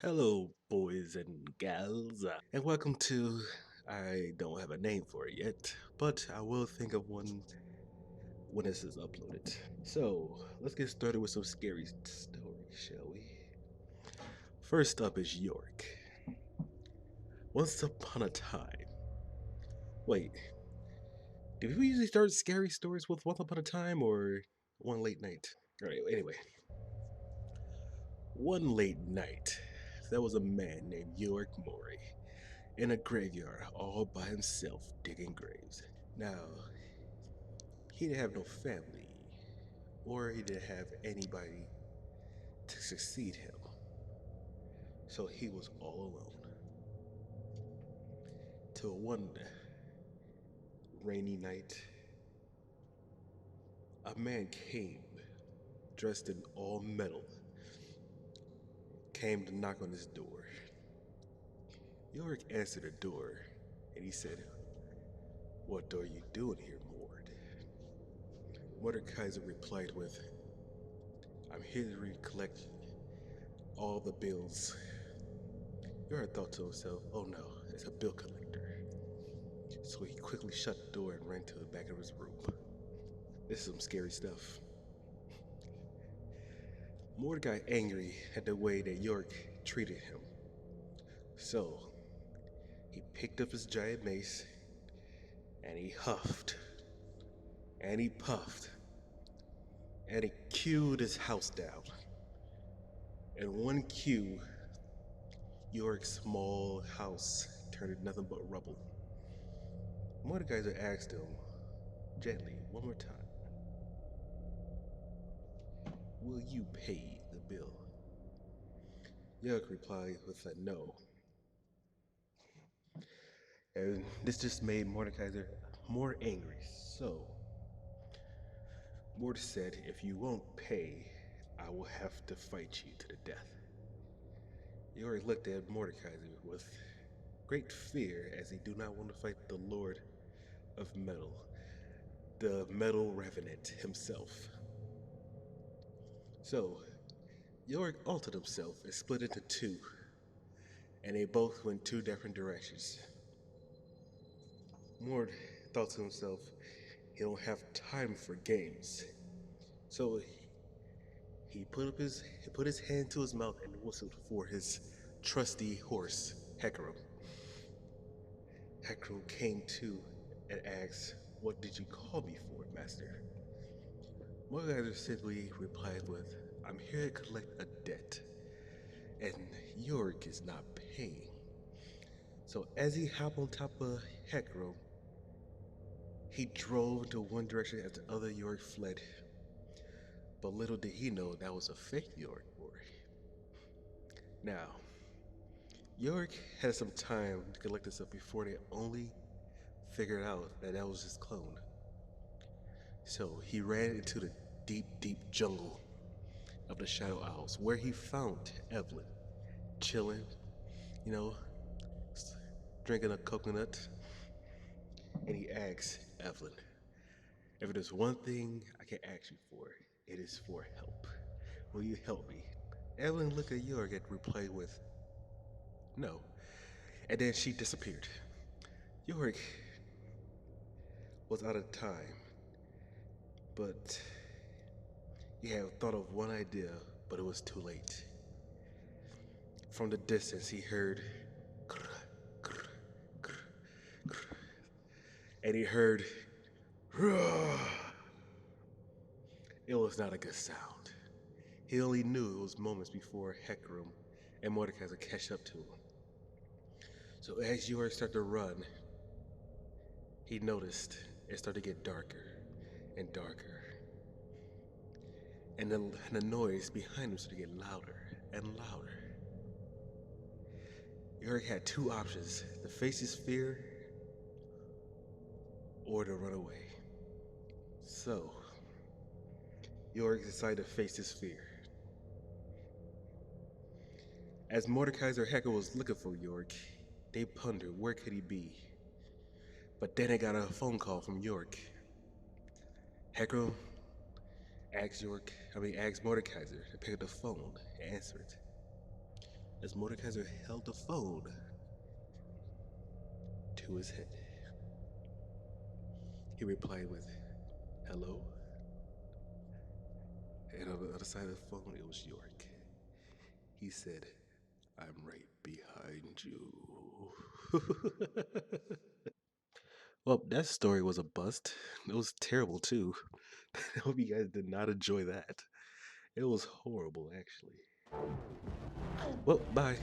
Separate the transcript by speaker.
Speaker 1: Hello, boys and gals, and welcome to. I don't have a name for it yet, but I will think of one when this is uploaded. So, let's get started with some scary stories, shall we? First up is York. Once upon a time. Wait, did we usually start scary stories with Once Upon a Time or One Late Night? Alright, anyway. One late night, there was a man named York Mori in a graveyard all by himself digging graves. Now, he didn't have no family, or he didn't have anybody to succeed him, so he was all alone. Till one rainy night, a man came, dressed in all metal, came to knock on his door. Yorick answered the door, and he said, "What are you doing here, Mord?" Mordekaiser replied with, "I'm here to collect all the bills." Yorick thought to himself, "Oh no, it's a bill collector." So he quickly shut the door and ran to the back of his room. This is some scary stuff. Mordecai angry at the way that York treated him. So he picked up his giant mace and he huffed and he puffed and he queued his house down. And one cue, York's small house turned into nothing but rubble. Mordecai asked him gently one more time, "Will you pay the bill?" York replied with a no. And this just made Mordecai more angry. So Mord said, "If you won't pay, I will have to fight you to the death." Yori looked at Mordecai with great fear as he do not want to fight the Lord of Metal, the Metal Revenant himself. So Yorick altered himself and split into two, and they both went two different directions. Mord thought to himself, he don't have time for games. So he put his hand to his mouth and whistled for his trusty horse, Hecarim. Hecarim came to and asked, "What did you call me for, master?" Mordekaiser simply replied with, "I'm here to collect a debt, and Yorick is not paying." So as he hopped on top of Hecarim, he drove into one direction as the other Yorick fled. But little did he know that was a fake Yorick boy. Now, Yorick had some time to collect himself before they only figured out that that was his clone. So he ran into the deep, deep jungle of the Shadow Isles where he found Evelyn chilling, you know, drinking a coconut. And he asked Evelyn, "If there's one thing I can ask you for, it is for help. Will you help me?" Evelyn looked at Yorick and replied with, "No." And then she disappeared. Yorick was out of time, but he had thought of one idea, but it was too late. From the distance, he heard, "Krr, krr, krr, krr," and he heard, "Roar." It was not a good sound. He only knew it was moments before Hecarim and Mordecai would catch up to him. So as Yorick started to run, he noticed it started to get darker and darker. And the noise behind him started to get louder and louder. Yorick had two options: to face his fear or to run away. So, Yorick decided to face his fear. As Mordekaiser Hecker was looking for Yorick, they pondered where could he be. But then they got a phone call from Yorick. Hecker asked Mordekaiser to pick up the phone and answer it. as Mordekaiser held the phone to his head. He replied with, "Hello?" And on the other side of the phone, it was York. He said, "I'm right behind you." Well, that story was a bust. It was terrible too. I hope you guys did not enjoy that. It was horrible, actually. Well, bye.